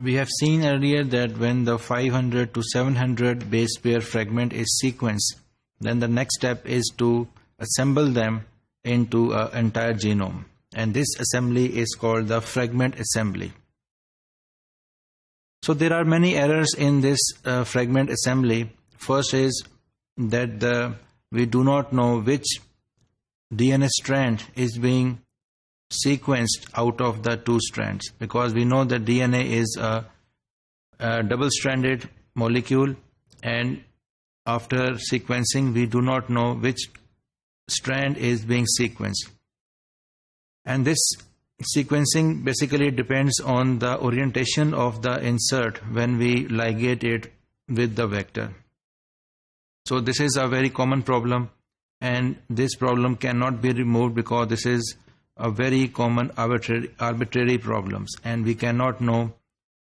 we have seen earlier that when the 500 to 700 base pair fragment is sequenced, then the next step is to assemble them into an entire genome. And this assembly is called the fragment assembly. So there are many errors in this fragment assembly. First is that we do not know which DNA strand is being sequenced out of the two strands, because we know that DNA is a double-stranded molecule, and after sequencing we do not know which strand is being sequenced. And this sequencing basically depends on the orientation of the insert when we ligate it with the vector. So this is a very common problem, and this problem cannot be removed because this is a very common arbitrary problems, and we cannot know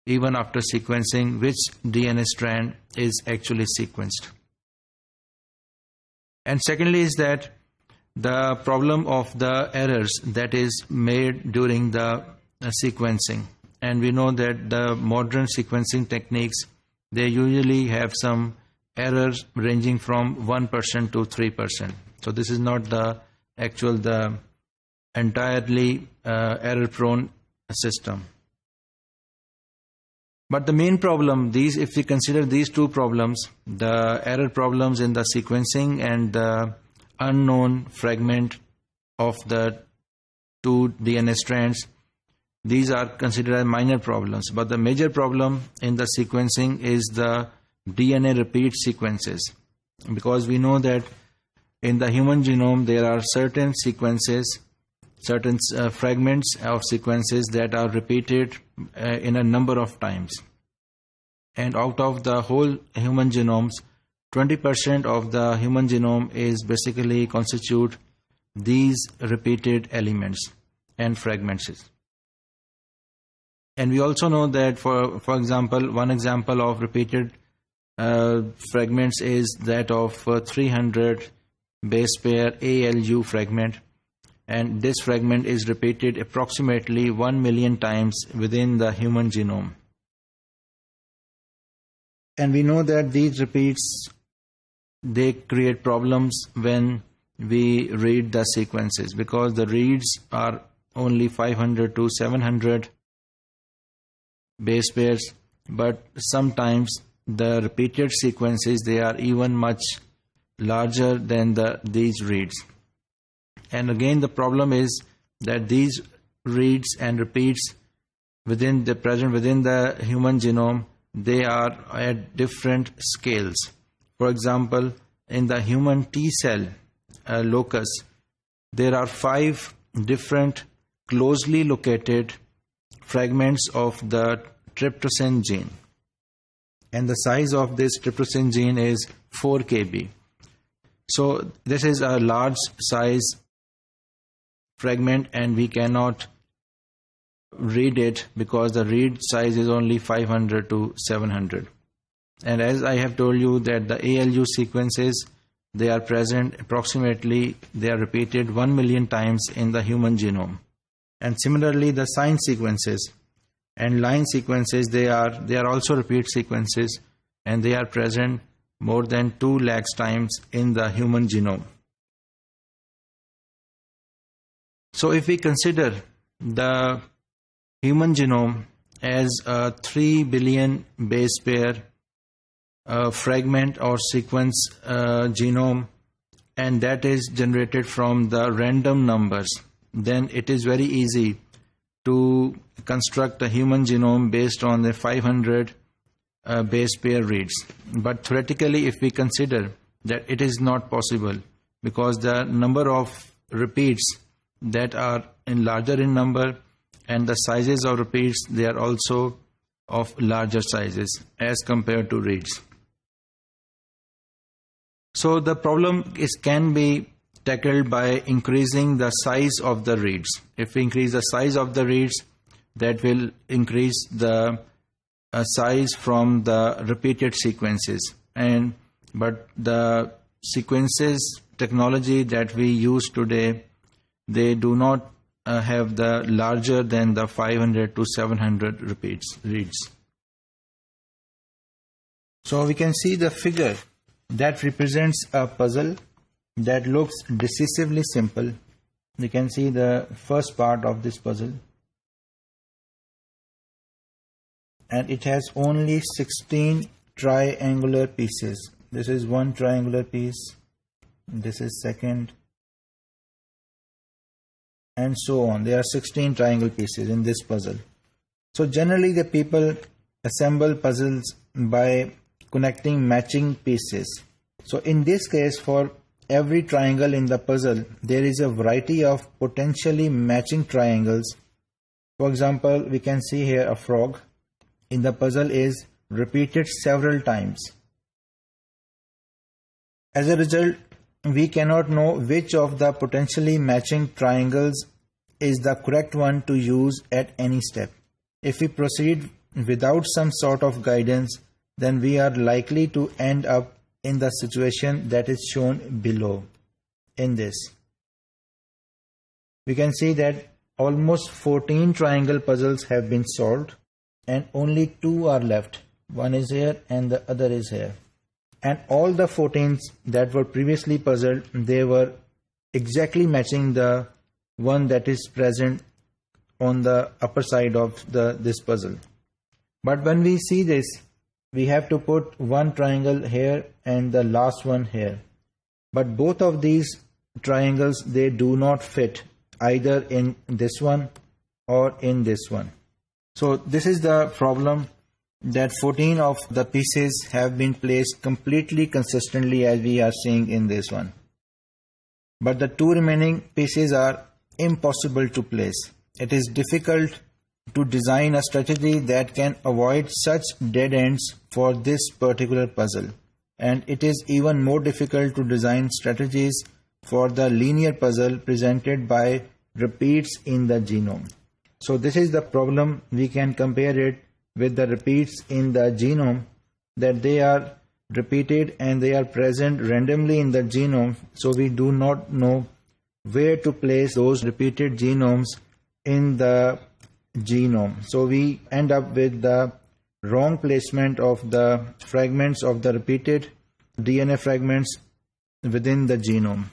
even after sequencing which DNA strand is actually sequenced. And secondly is that the problem of the errors that is made during the sequencing. And we know that the modern sequencing techniques, they usually have some errors ranging from 1% to 3%. So this is not the entirely error-prone system. But the main problem, if we consider these two problems, the error problems in the sequencing and the unknown fragment of the two DNA strands, these are considered as minor problems. But the major problem in the sequencing is the DNA repeat sequences, because we know that in the human genome there are certain sequences, certain fragments of sequences that are repeated in a number of times. And out of the whole human genomes, 20% of the human genome is basically constitute these repeated elements and fragments. And we also know that, for example, one example of repeated fragments is that of 300 base pair ALU fragment. And this fragment is repeated approximately 1 million times within the human genome. And we know that these repeats, they create problems when we read the sequences, because the reads are only 500 to 700 base pairs, but sometimes the repeated sequences, they are even much larger than these reads. And again, the problem is that these reads and repeats within the human genome, they are at different scales. For example, in the human T cell locus, there are 5 different closely located fragments of the tryptosin gene. And the size of this tryptosin gene is 4 kb. So this is a large size fragment, and we cannot read it because the read size is only 500 to 700. And as I have told you that the ALU sequences, they are present approximately, they are repeated 1 million times in the human genome. And similarly, the SINE sequences and line sequences, they are also repeat sequences, and they are present more than 2 lakhs times in the human genome. So if we consider the human genome as a 3 billion base pair fragment or sequence genome, and that is generated from the random numbers, then it is very easy to construct a human genome based on the 500 base pair reads. But theoretically, if we consider that it is not possible, because the number of repeats that are larger in number, and the sizes of repeats, they are also of larger sizes as compared to reads. So the problem can be tackled by increasing the size of the reads. If we increase the size of the reads, that will increase the size from the repeated sequences. But the sequences technology that we use today, they do not have the larger than the 500 to 700 reads. So we can see the figure that represents a puzzle that looks decisively simple. You can see the first part of this puzzle, and it has only 16 triangular pieces. This is one triangular piece, this is second, and so on. There are 16 triangle pieces in this puzzle. So generally the people assemble puzzles by connecting matching pieces. So in this case, for every triangle in the puzzle, there is a variety of potentially matching triangles. For example, we can see here a frog in the puzzle is repeated several times. As a result, we cannot know which of the potentially matching triangles is the correct one to use at any step. If we proceed without some sort of guidance, then we are likely to end up in the situation that is shown below in this. We can see that almost 14 triangle puzzles have been solved and only 2 are left. One is here and the other is here. And all the 14s that were previously puzzled, they were exactly matching the one that is present on the upper side of this puzzle. But when we see this, we have to put one triangle here and the last one here. But both of these triangles, they do not fit either in this one or in this one. So this is the problem, that 14 of the pieces have been placed completely consistently as we are seeing in this one. But the 2 remaining pieces are impossible to place. It is difficult to design a strategy that can avoid such dead ends for this particular puzzle. And it is even more difficult to design strategies for the linear puzzle presented by repeats in the genome. So this is the problem. We can compare it with the repeats in the genome, that they are repeated and they are present randomly in the genome. So we do not know where to place those repeated genomes in the genome. So we end up with the wrong placement of the fragments of the repeated DNA fragments within the genome.